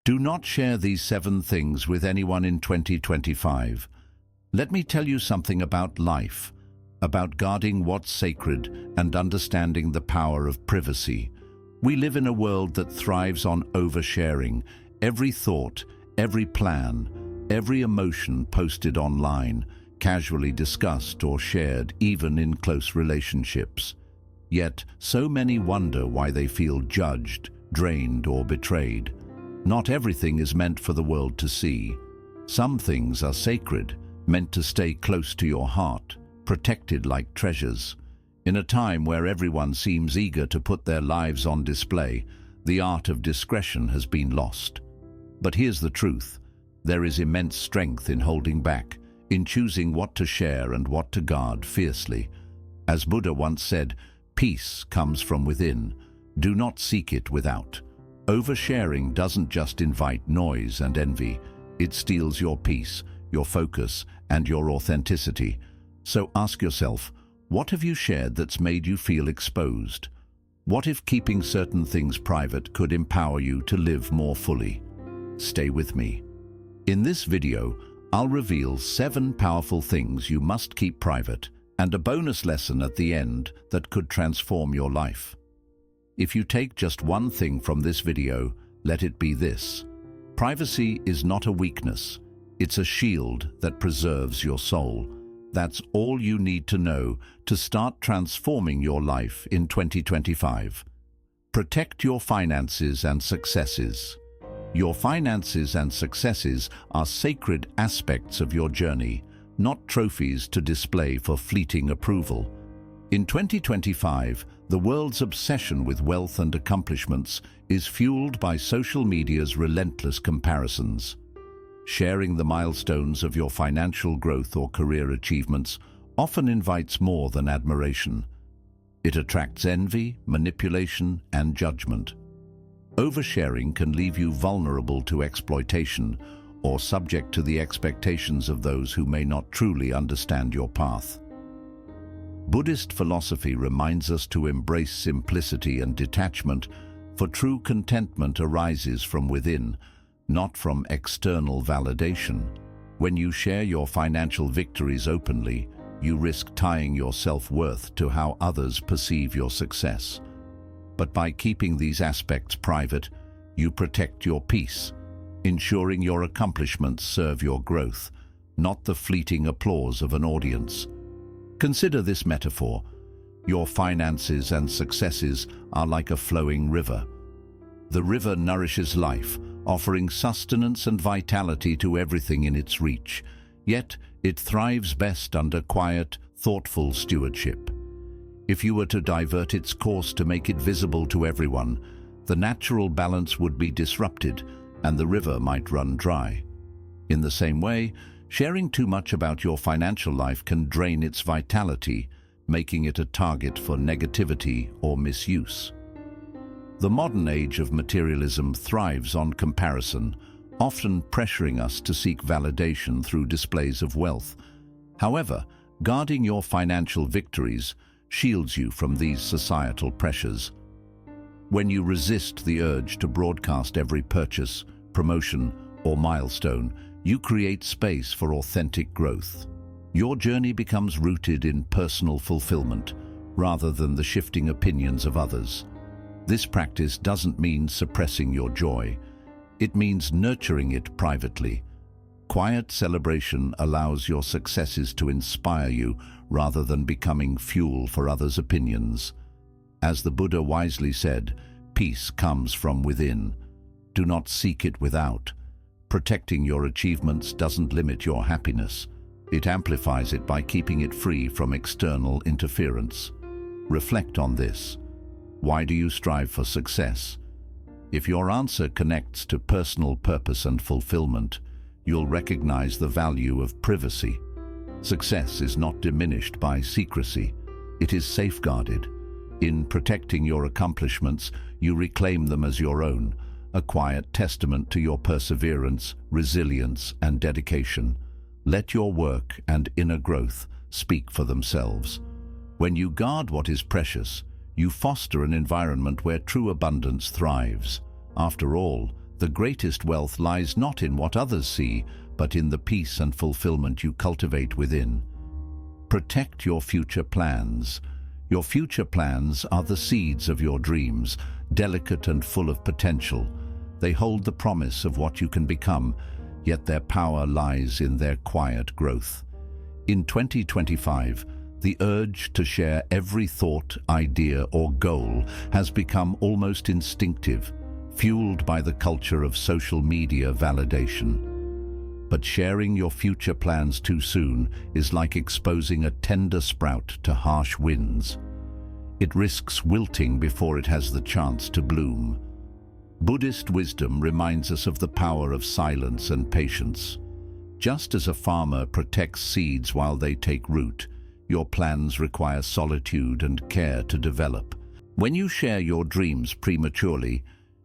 Do not share these 7 things with anyone in 2025. Let me tell you something about life, about guarding what's sacred and understanding the power of privacy. We live in a world that thrives on oversharing. Every thought, every plan, every emotion posted online, casually discussed or shared, even in close relationships. Yet, so many wonder why they feel judged, drained, or betrayed. Not everything is meant for the world to see. Some things are sacred, meant to stay close to your heart, protected like treasures. In a time where everyone seems eager to put their lives on display, the art of discretion has been lost. But here's the truth. There is immense strength in holding back, in choosing what to share and what to guard fiercely. As Buddha once said, peace comes from within. Do not seek it without. Oversharing doesn't just invite noise and envy. It steals your peace, your focus, and your authenticity. So ask yourself, what have you shared that's made you feel exposed? What if keeping certain things private could empower you to live more fully? Stay with me. In this video, I'll reveal 7 powerful things you must keep private and a bonus lesson at the end that could transform your life. If you take just one thing from this video, let it be this. Privacy is not a weakness. It's a shield that preserves your soul. That's all you need to know to start transforming your life in 2025. Protect your finances and successes. Your finances and successes are sacred aspects of your journey, not trophies to display for fleeting approval. In 2025, the world's obsession with wealth and accomplishments is fueled by social media's relentless comparisons. Sharing the milestones of your financial growth or career achievements often invites more than admiration. It attracts envy, manipulation, and judgment. Oversharing can leave you vulnerable to exploitation or subject to the expectations of those who may not truly understand your path. Buddhist philosophy reminds us to embrace simplicity and detachment, for true contentment arises from within, not from external validation. When you share your financial victories openly, you risk tying your self-worth to how others perceive your success. But by keeping these aspects private, you protect your peace, ensuring your accomplishments serve your growth, not the fleeting applause of an audience. Consider this metaphor. Your finances and successes are like a flowing river. The river nourishes life, offering sustenance and vitality to everything in its reach. Yet, it thrives best under quiet, thoughtful stewardship. If you were to divert its course to make it visible to everyone, the natural balance would be disrupted and the river might run dry. In the same way, sharing too much about your financial life can drain its vitality, making it a target for negativity or misuse. The modern age of materialism thrives on comparison, often pressuring us to seek validation through displays of wealth. However, guarding your financial victories shields you from these societal pressures. When you resist the urge to broadcast every purchase, promotion, or milestone, you create space for authentic growth. Your journey becomes rooted in personal fulfillment, rather than the shifting opinions of others. This practice doesn't mean suppressing your joy. It means nurturing it privately. Quiet celebration allows your successes to inspire you rather than becoming fuel for others' opinions. As the Buddha wisely said, peace comes from within. Do not seek it without. Protecting your achievements doesn't limit your happiness. It amplifies it by keeping it free from external interference. Reflect on this. Why do you strive for success? If your answer connects to personal purpose and fulfillment, you'll recognize the value of privacy. Success is not diminished by secrecy. It is safeguarded. In protecting your accomplishments, you reclaim them as your own, a quiet testament to your perseverance, resilience, and dedication. Let your work and inner growth speak for themselves. When you guard what is precious, you foster an environment where true abundance thrives. After all, The greatest wealth lies not in what others see, but in the peace and fulfillment you cultivate within. Protect your future plans. Your future plans are the seeds of your dreams, delicate and full of potential. They hold the promise of what you can become, yet their power lies in their quiet growth. In 2025, the urge to share every thought, idea, or goal has become almost instinctive, fueled by the culture of social media validation. But sharing your future plans too soon is like exposing a tender sprout to harsh winds. It risks wilting before it has the chance to bloom. Buddhist wisdom reminds us of the power of silence and patience. Just as a farmer protects seeds while they take root, your plans require solitude and care to develop. When you share your dreams prematurely,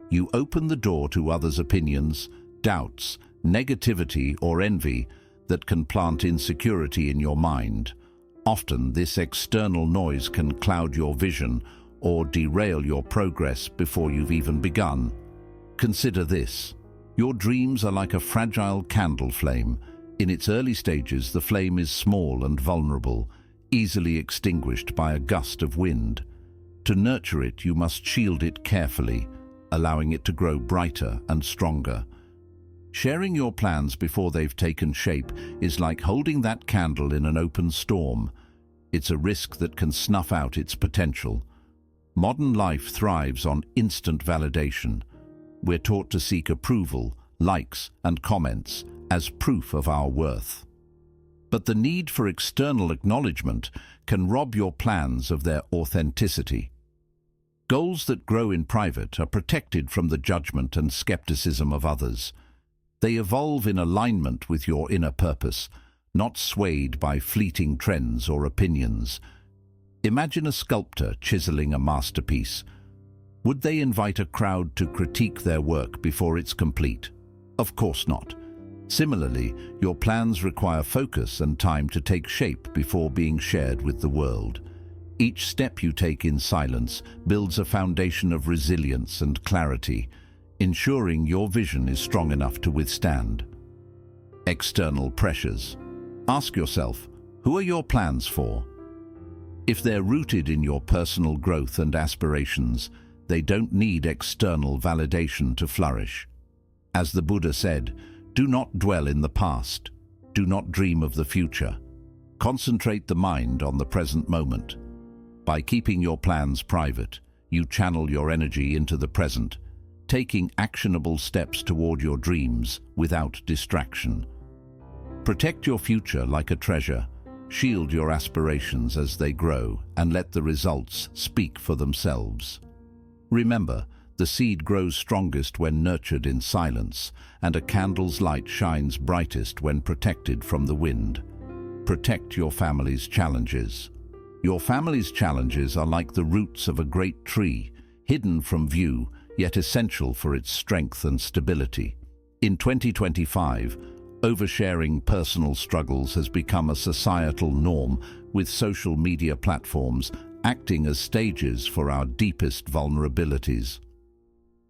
you open the door to others' opinions, doubts, negativity, or envy that can plant insecurity in your mind. Often, this external noise can cloud your vision or derail your progress before you've even begun. Consider this. Your dreams are like a fragile candle flame. In its early stages, the flame is small and vulnerable, easily extinguished by a gust of wind. To nurture it, you must shield it carefully, allowing it to grow brighter and stronger. Sharing your plans before they've taken shape is like holding that candle in an open storm. It's a risk that can snuff out its potential. Modern life thrives on instant validation. We're taught to seek approval, likes, and comments as proof of our worth. But the need for external acknowledgement can rob your plans of their authenticity. Goals that grow in private are protected from the judgment and skepticism of others. They evolve in alignment with your inner purpose, not swayed by fleeting trends or opinions. Imagine a sculptor chiseling a masterpiece. Would they invite a crowd to critique their work before it's complete? Of course not. Similarly, your plans require focus and time to take shape before being shared with the world. Each step you take in silence builds a foundation of resilience and clarity, ensuring your vision is strong enough to withstand external pressures. Ask yourself, who are your plans for? If they're rooted in your personal growth and aspirations, they don't need external validation to flourish. As the Buddha said, do not dwell in the past. Do not dream of the future. Concentrate the mind on the present moment. By keeping your plans private, you channel your energy into the present, taking actionable steps toward your dreams without distraction. Protect your future like a treasure. Shield your aspirations as they grow and let the results speak for themselves. Remember, the seed grows strongest when nurtured in silence, and a candle's light shines brightest when protected from the wind. Protect your family's challenges. Your family's challenges are like the roots of a great tree, hidden from view, yet essential for its strength and stability. In 2025, oversharing personal struggles has become a societal norm, with social media platforms acting as stages for our deepest vulnerabilities.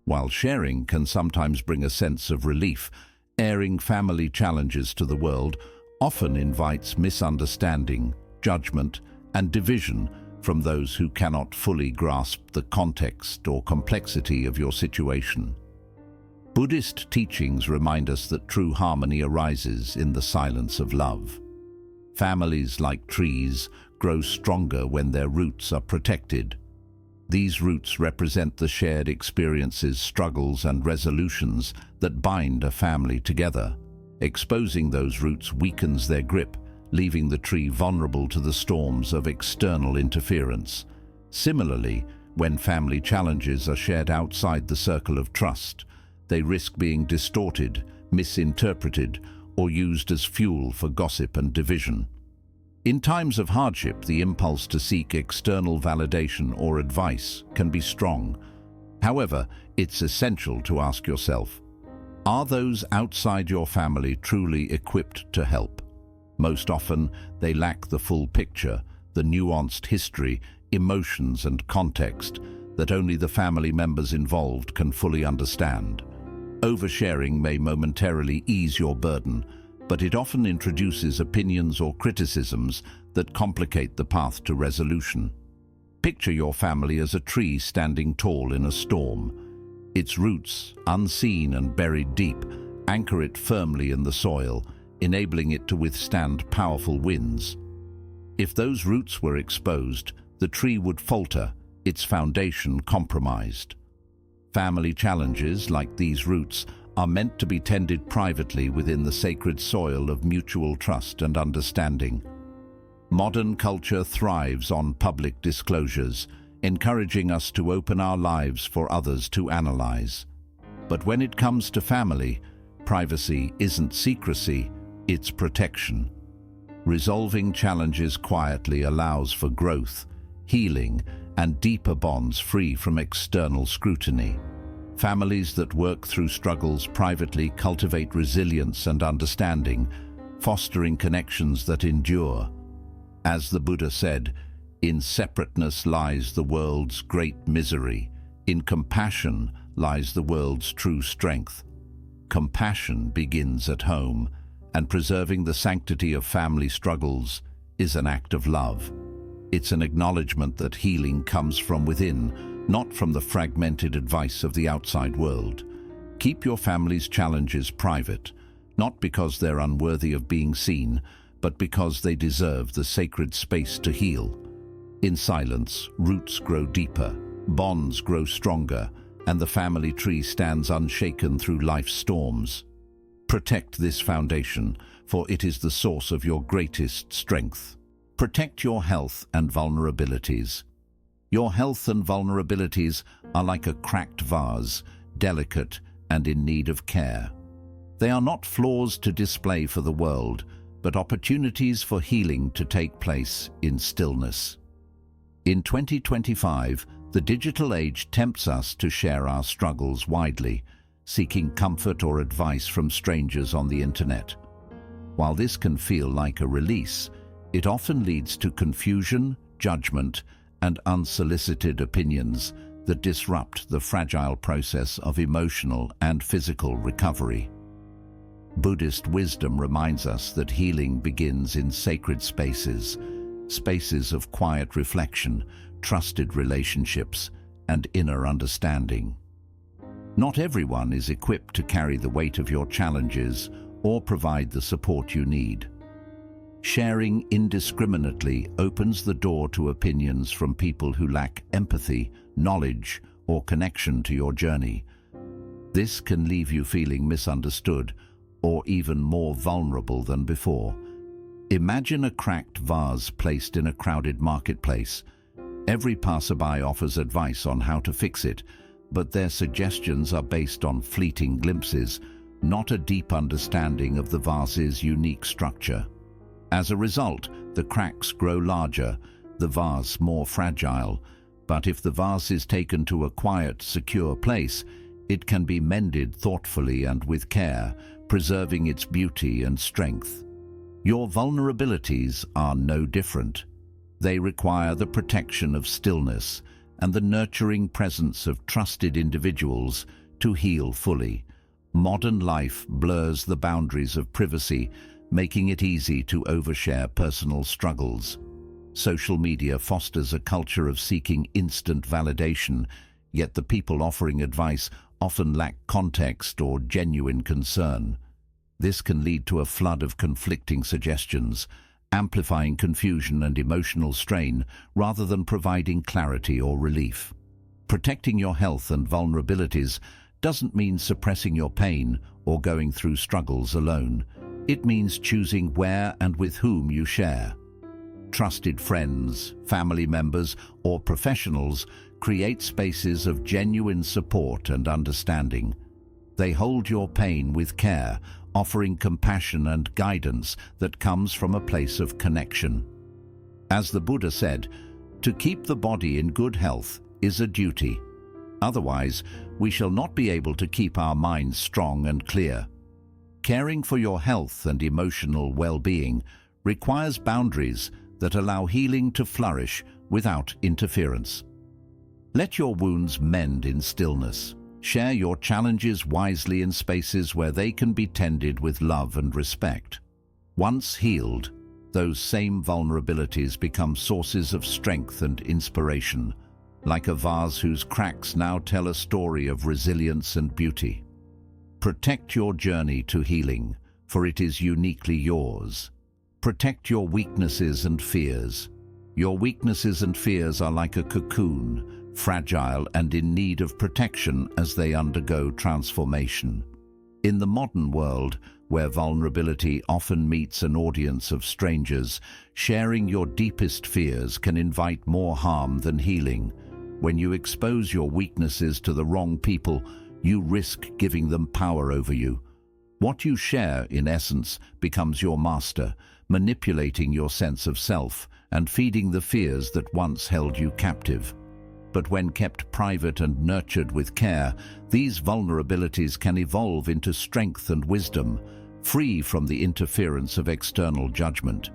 While sharing can sometimes bring a sense of relief, airing family challenges to the world often invites misunderstanding, judgment, and division from those who cannot fully grasp the context or complexity of your situation. Buddhist teachings remind us that true harmony arises in the silence of love. Families, like trees, grow stronger when their roots are protected. These roots represent the shared experiences, struggles, and resolutions that bind a family together. Exposing those roots weakens their grip, leaving the tree vulnerable to the storms of external interference. Similarly, when family challenges are shared outside the circle of trust, they risk being distorted, misinterpreted, or used as fuel for gossip and division. In times of hardship, the impulse to seek external validation or advice can be strong. However, it's essential to ask yourself, are those outside your family truly equipped to help? Most often, they lack the full picture, the nuanced history, emotions, and context that only the family members involved can fully understand. Oversharing may momentarily ease your burden, but it often introduces opinions or criticisms that complicate the path to resolution. Picture your family as a tree standing tall in a storm. Its roots, unseen and buried deep, anchor it firmly in the soil, enabling it to withstand powerful winds. If those roots were exposed, the tree would falter, its foundation compromised. Family challenges, like these roots, are meant to be tended privately within the sacred soil of mutual trust and understanding. Modern culture thrives on public disclosures, encouraging us to open our lives for others to analyze. But when it comes to family, privacy isn't secrecy, it's protection. Resolving challenges quietly allows for growth, healing, and deeper bonds free from external scrutiny. Families that work through struggles privately cultivate resilience and understanding, fostering connections that endure. As the Buddha said, "In separateness lies the world's great misery. In compassion lies the world's true strength." Compassion begins at home, and preserving the sanctity of family struggles is an act of love. It's an acknowledgement that healing comes from within, not from the fragmented advice of the outside world. Keep your family's challenges private, not because they're unworthy of being seen, but because they deserve the sacred space to heal. In silence, roots grow deeper, bonds grow stronger, and the family tree stands unshaken through life's storms. Protect this foundation, for it is the source of your greatest strength. Protect your health and vulnerabilities. Your health and vulnerabilities are like a cracked vase, delicate and in need of care. They are not flaws to display for the world, but opportunities for healing to take place in stillness. In 2025, the digital age tempts us to share our struggles widely, seeking comfort or advice from strangers on the internet. While this can feel like a release, it often leads to confusion, judgment, and unsolicited opinions that disrupt the fragile process of emotional and physical recovery. Buddhist wisdom reminds us that healing begins in sacred spaces, spaces of quiet reflection, trusted relationships, and inner understanding. Not everyone is equipped to carry the weight of your challenges or provide the support you need. Sharing indiscriminately opens the door to opinions from people who lack empathy, knowledge, or connection to your journey. This can leave you feeling misunderstood or even more vulnerable than before. Imagine a cracked vase placed in a crowded marketplace. Every passerby offers advice on how to fix it, but their suggestions are based on fleeting glimpses, not a deep understanding of the vase's unique structure. As a result, the cracks grow larger, the vase more fragile, but if the vase is taken to a quiet, secure place, it can be mended thoughtfully and with care, preserving its beauty and strength. Your vulnerabilities are no different. They require the protection of stillness and the nurturing presence of trusted individuals to heal fully. Modern life blurs the boundaries of privacy, making it easy to overshare personal struggles. Social media fosters a culture of seeking instant validation, yet the people offering advice often lack context or genuine concern. This can lead to a flood of conflicting suggestions, amplifying confusion and emotional strain rather than providing clarity or relief. Protecting your health and vulnerabilities doesn't mean suppressing your pain or going through struggles alone. It means choosing where and with whom you share. Trusted friends, family members, or professionals create spaces of genuine support and understanding. They hold your pain with care, offering compassion and guidance that comes from a place of connection. As the Buddha said, to keep the body in good health is a duty. Otherwise, we shall not be able to keep our minds strong and clear. Caring for your health and emotional well-being requires boundaries that allow healing to flourish without interference. Let your wounds mend in stillness, Share your challenges wisely in spaces where they can be tended with love and respect. Once healed, those same vulnerabilities become sources of strength and inspiration, like a vase whose cracks now tell a story of resilience and beauty. Protect your journey to healing, for it is uniquely yours. Protect your weaknesses and fears. Your weaknesses and fears are like a cocoon, fragile and in need of protection as they undergo transformation. In the modern world, where vulnerability often meets an audience of strangers, sharing your deepest fears can invite more harm than healing. When you expose your weaknesses to the wrong people, you risk giving them power over you. What you share, in essence, becomes your master, manipulating your sense of self and feeding the fears that once held you captive. But when kept private and nurtured with care, these vulnerabilities can evolve into strength and wisdom, free from the interference of external judgment.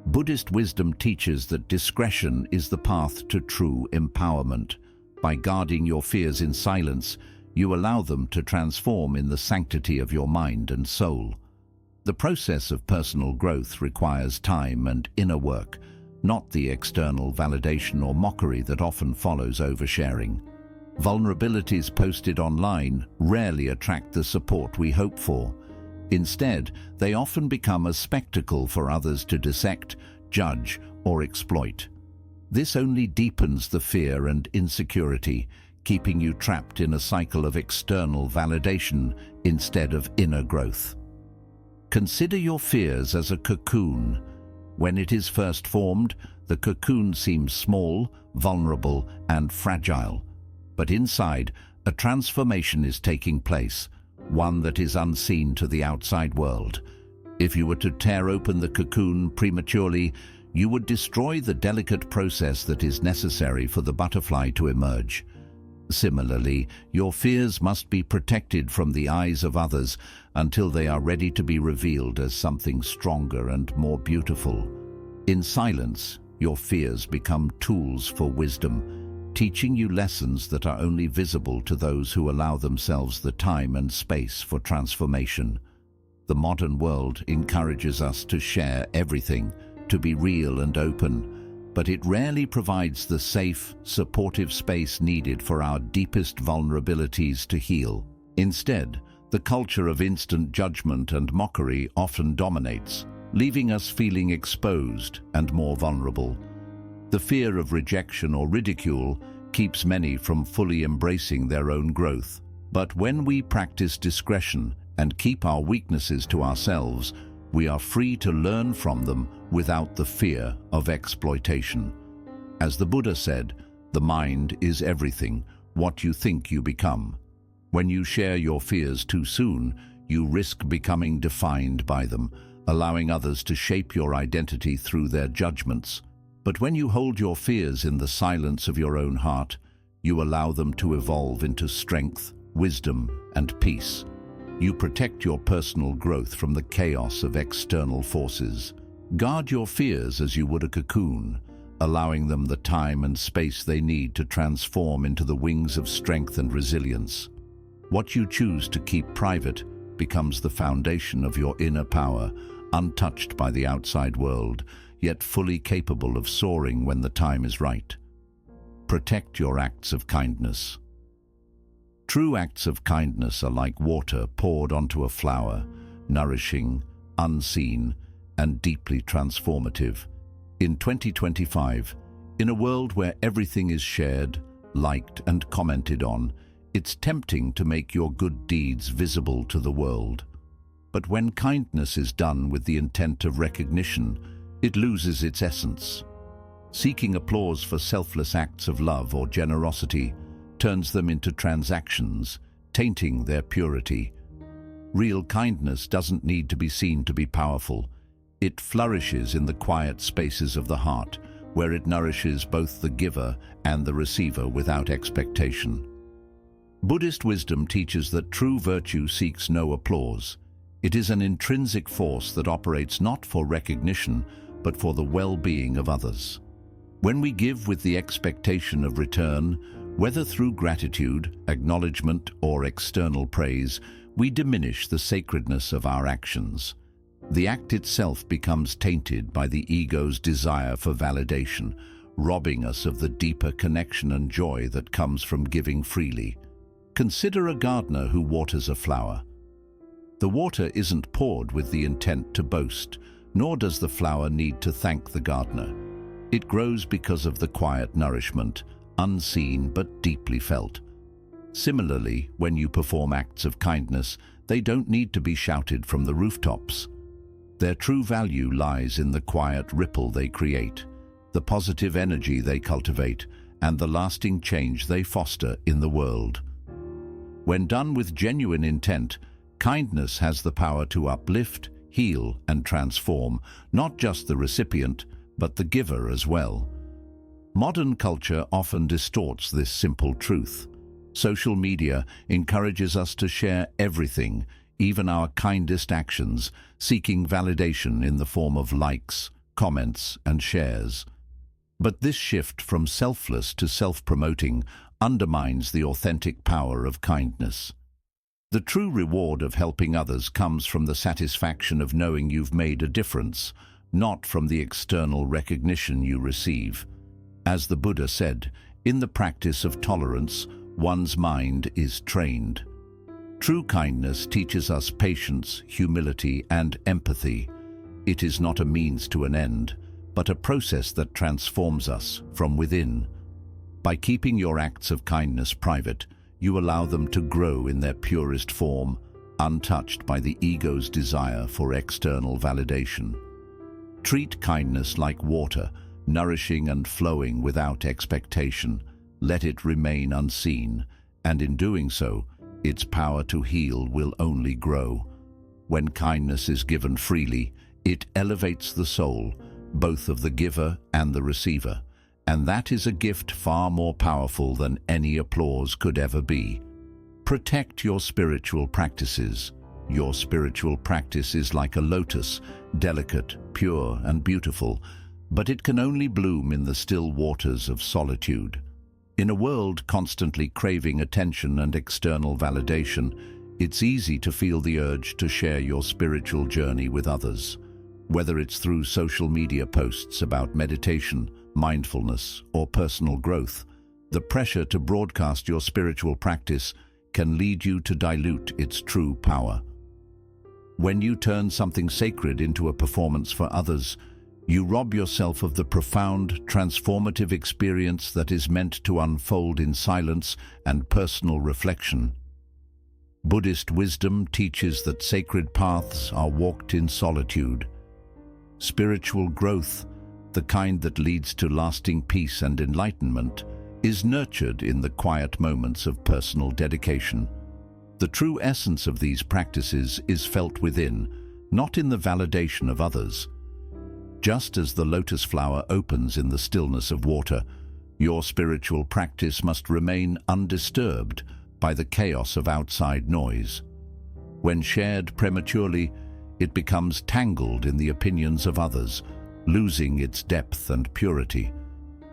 Buddhist wisdom teaches that discretion is the path to true empowerment. By guarding your fears in silence, you allow them to transform in the sanctity of your mind and soul. The process of personal growth requires time and inner work, not the external validation or mockery that often follows oversharing. Vulnerabilities posted online rarely attract the support we hope for. Instead, they often become a spectacle for others to dissect, judge, or exploit. This only deepens the fear and insecurity, keeping you trapped in a cycle of external validation instead of inner growth. Consider your fears as a cocoon. When it is first formed, the cocoon seems small, vulnerable, and fragile. But inside, a transformation is taking place, one that is unseen to the outside world. If you were to tear open the cocoon prematurely, you would destroy the delicate process that is necessary for the butterfly to emerge. Similarly, your fears must be protected from the eyes of others until they are ready to be revealed as something stronger and more beautiful. In silence, your fears become tools for wisdom, teaching you lessons that are only visible to those who allow themselves the time and space for transformation. The modern world encourages us to share everything, to be real and open, but it rarely provides the safe, supportive space needed for our deepest vulnerabilities to heal. Instead, the culture of instant judgment and mockery often dominates, leaving us feeling exposed and more vulnerable. The fear of rejection or ridicule keeps many from fully embracing their own growth. But when we practice discretion and keep our weaknesses to ourselves, we are free to learn from them without the fear of exploitation. As the Buddha said, the mind is everything, what you think you become. When you share your fears too soon, you risk becoming defined by them, allowing others to shape your identity through their judgments. But when you hold your fears in the silence of your own heart, you allow them to evolve into strength, wisdom, and peace. You protect your personal growth from the chaos of external forces. Guard your fears as you would a cocoon, allowing them the time and space they need to transform into the wings of strength and resilience. What you choose to keep private becomes the foundation of your inner power, untouched by the outside world, yet fully capable of soaring when the time is right. Protect your acts of kindness. True acts of kindness are like water poured onto a flower, nourishing, unseen, and deeply transformative. In 2025, in a world where everything is shared, liked, and commented on, it's tempting to make your good deeds visible to the world. But when kindness is done with the intent of recognition, it loses its essence. Seeking applause for selfless acts of love or generosity turns them into transactions, tainting their purity. Real kindness doesn't need to be seen to be powerful. It flourishes in the quiet spaces of the heart, where it nourishes both the giver and the receiver without expectation. Buddhist wisdom teaches that true virtue seeks no applause. It is an intrinsic force that operates not for recognition, but for the well-being of others. When we give with the expectation of return, Whether through gratitude, acknowledgement, or external praise, we diminish the sacredness of our actions. The act itself becomes tainted by the ego's desire for validation, robbing us of the deeper connection and joy that comes from giving freely. Consider a gardener who waters a flower. The water isn't poured with the intent to boast, nor does the flower need to thank the gardener. It grows because of the quiet nourishment, unseen but deeply felt. Similarly, when you perform acts of kindness, they don't need to be shouted from the rooftops. Their true value lies in the quiet ripple they create, the positive energy they cultivate, and the lasting change they foster in the world. When done with genuine intent, kindness has the power to uplift, heal, and transform not just the recipient, but the giver as well. Modern culture often distorts this simple truth. Social media encourages us to share everything, even our kindest actions, seeking validation in the form of likes, comments, and shares. But this shift from selfless to self-promoting undermines the authentic power of kindness. The true reward of helping others comes from the satisfaction of knowing you've made a difference, not from the external recognition you receive. As the Buddha said, in the practice of tolerance, one's mind is trained. True kindness teaches us patience, humility, and empathy. It is not a means to an end, but a process that transforms us from within. By keeping your acts of kindness private, you allow them to grow in their purest form, untouched by the ego's desire for external validation. Treat kindness like water, nourishing and flowing without expectation. Let it remain unseen, and in doing so, its power to heal will only grow. When kindness is given freely, it elevates the soul, both of the giver and the receiver, and that is a gift far more powerful than any applause could ever be. Protect your spiritual practices. Your spiritual practice is like a lotus, delicate, pure, and beautiful, but it can only bloom in the still waters of solitude. In a world constantly craving attention and external validation, it's easy to feel the urge to share your spiritual journey with others. Whether it's through social media posts about meditation, mindfulness, or personal growth, the pressure to broadcast your spiritual practice can lead you to dilute its true power. When you turn something sacred into a performance for others, you rob yourself of the profound, transformative experience that is meant to unfold in silence and personal reflection. Buddhist wisdom teaches that sacred paths are walked in solitude. Spiritual growth, the kind that leads to lasting peace and enlightenment, is nurtured in the quiet moments of personal dedication. The true essence of these practices is felt within, not in the validation of others. Just as the lotus flower opens in the stillness of water, your spiritual practice must remain undisturbed by the chaos of outside noise. When shared prematurely, it becomes tangled in the opinions of others, losing its depth and purity.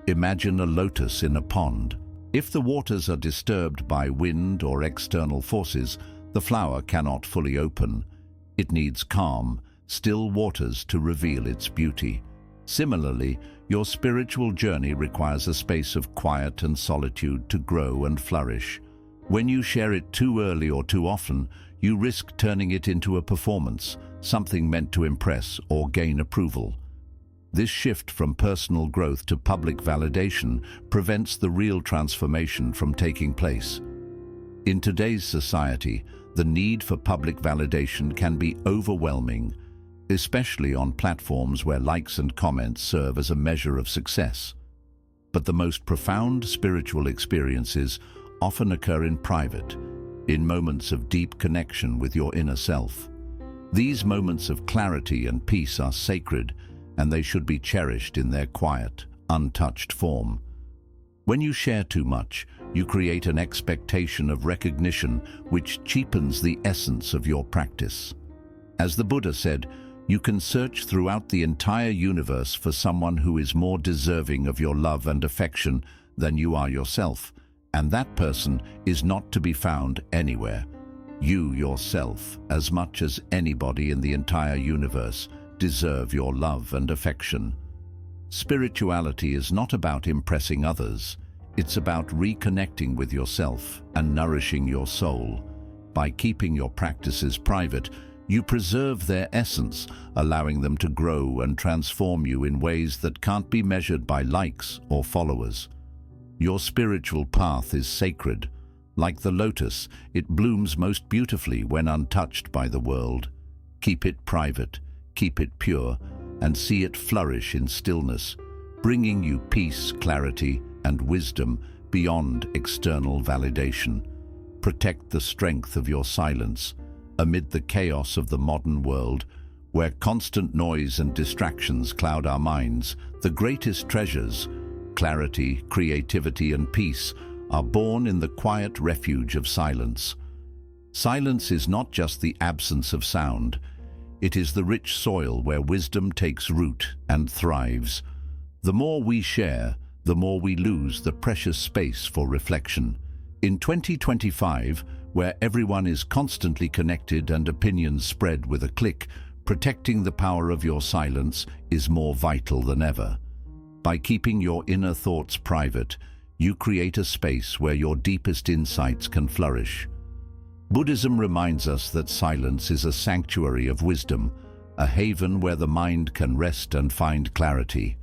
Imagine a lotus in a pond. If the waters are disturbed by wind or external forces, the flower cannot fully open. It needs calm, still waters to reveal its beauty. Similarly, your spiritual journey requires a space of quiet and solitude to grow and flourish. When you share it too early or too often, you risk turning it into a performance, something meant to impress or gain approval. This shift from personal growth to public validation prevents the real transformation from taking place. In today's society, the need for public validation can be overwhelming, especially on platforms where likes and comments serve as a measure of success. But the most profound spiritual experiences often occur in private, in moments of deep connection with your inner self. These moments of clarity and peace are sacred, and they should be cherished in their quiet, untouched form. When you share too much, you create an expectation of recognition which cheapens the essence of your practice. As the Buddha said, you can search throughout the entire universe for someone who is more deserving of your love and affection than you are yourself, And that person is not to be found anywhere. You yourself, as much as anybody in the entire universe, deserve your love and affection. Spirituality is not about impressing others. It's about reconnecting with yourself and nourishing your soul. By keeping your practices private, you preserve their essence, allowing them to grow and transform you in ways that can't be measured by likes or followers. Your spiritual path is sacred. Like the lotus, it blooms most beautifully when untouched by the world. Keep it private, keep it pure, and see it flourish in stillness, bringing you peace, clarity, and wisdom beyond external validation. Protect the strength of your silence amid the chaos of the modern world, where constant noise and distractions cloud our minds. The greatest treasures, clarity, creativity, and peace, are born in the quiet refuge of silence. Silence is not just the absence of sound. It is the rich soil where wisdom takes root and thrives. The more we share, the more we lose the precious space for reflection. In 2025, where everyone is constantly connected and opinions spread with a click, protecting the power of your silence is more vital than ever. By keeping your inner thoughts private, you create a space where your deepest insights can flourish. Buddhism reminds us that silence is a sanctuary of wisdom, a haven where the mind can rest and find clarity.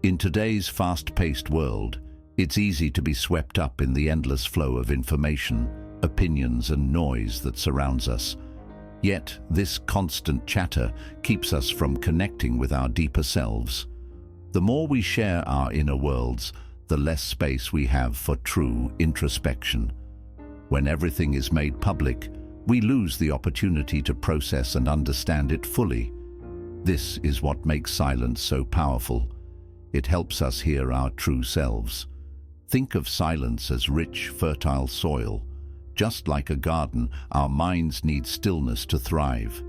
In today's fast-paced world, it's easy to be swept up in the endless flow of information, opinions, and noise that surrounds us. Yet, this constant chatter keeps us from connecting with our deeper selves. The more we share our inner worlds, the less space we have for true introspection. When everything is made public, we lose the opportunity to process and understand it fully. This is what makes silence so powerful. It helps us hear our true selves. Think of silence as rich, fertile soil. Just like a garden, our minds need stillness to thrive.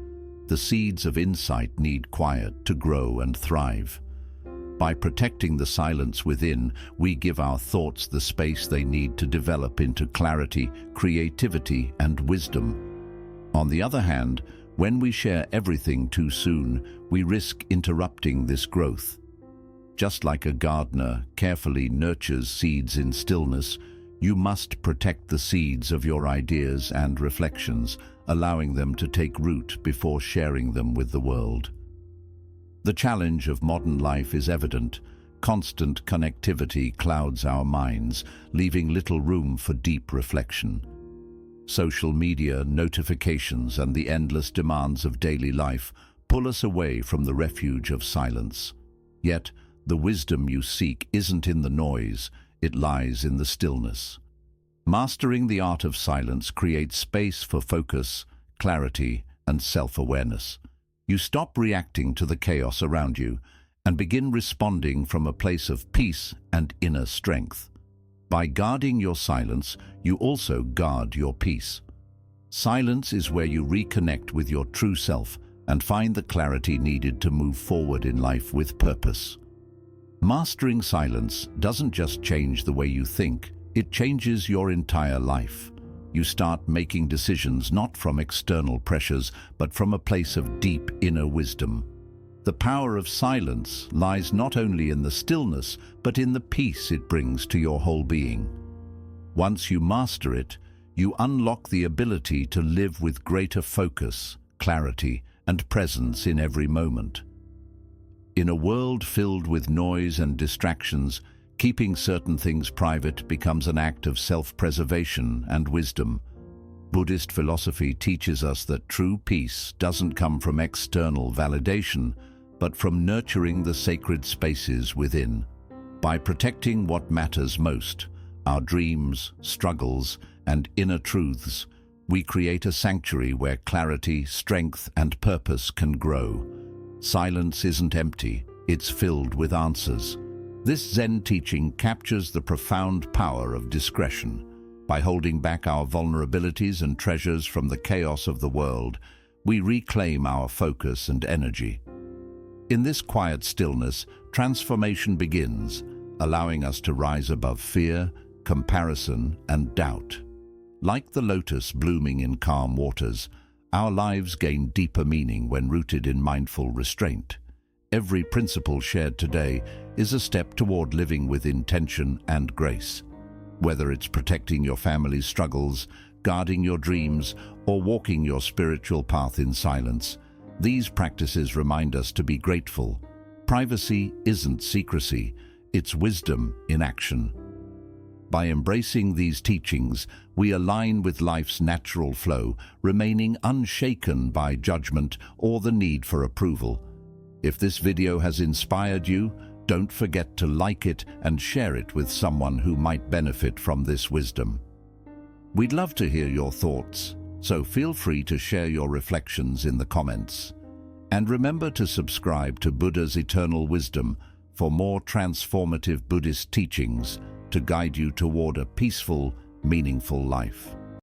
The seeds of insight need quiet to grow and thrive. By protecting the silence within, we give our thoughts the space they need to develop into clarity, creativity, and wisdom. On the other hand, when we share everything too soon, we risk interrupting this growth. Just like a gardener carefully nurtures seeds in stillness, you must protect the seeds of your ideas and reflections, allowing them to take root before sharing them with the world. The challenge of modern life is evident. Constant connectivity clouds our minds, leaving little room for deep reflection. Social media, notifications, and the endless demands of daily life pull us away from the refuge of silence. Yet, the wisdom you seek isn't in the noise, it lies in the stillness. Mastering the art of silence creates space for focus, clarity, and self-awareness. You stop reacting to the chaos around you and begin responding from a place of peace and inner strength. By guarding your silence, you also guard your peace. Silence is where you reconnect with your true self and find the clarity needed to move forward in life with purpose. Mastering silence doesn't just change the way you think, it changes your entire life. You start making decisions not from external pressures, but from a place of deep inner wisdom. The power of silence lies not only in the stillness, but in the peace it brings to your whole being. Once you master it, you unlock the ability to live with greater focus, clarity, and presence in every moment. In a world filled with noise and distractions, keeping certain things private becomes an act of self-preservation and wisdom. Buddhist philosophy teaches us that true peace doesn't come from external validation, but from nurturing the sacred spaces within. By protecting what matters most, our dreams, struggles, and inner truths, we create a sanctuary where clarity, strength, and purpose can grow. Silence isn't empty, it's filled with answers. This Zen teaching captures the profound power of discretion. By holding back our vulnerabilities and treasures from the chaos of the world, we reclaim our focus and energy. In this quiet stillness, transformation begins, allowing us to rise above fear, comparison, and doubt. Like the lotus blooming in calm waters, our lives gain deeper meaning when rooted in mindful restraint. Every principle shared today is a step toward living with intention and grace. Whether it's protecting your family's struggles, guarding your dreams, or walking your spiritual path in silence, these practices remind us to be grateful. Privacy isn't secrecy, it's wisdom in action. By embracing these teachings, we align with life's natural flow, remaining unshaken by judgment or the need for approval. If this video has inspired you, don't forget to like it and share it with someone who might benefit from this wisdom. We'd love to hear your thoughts, so feel free to share your reflections in the comments. And remember to subscribe to Buddha's Eternal Wisdom for more transformative Buddhist teachings to guide you toward a peaceful, meaningful life.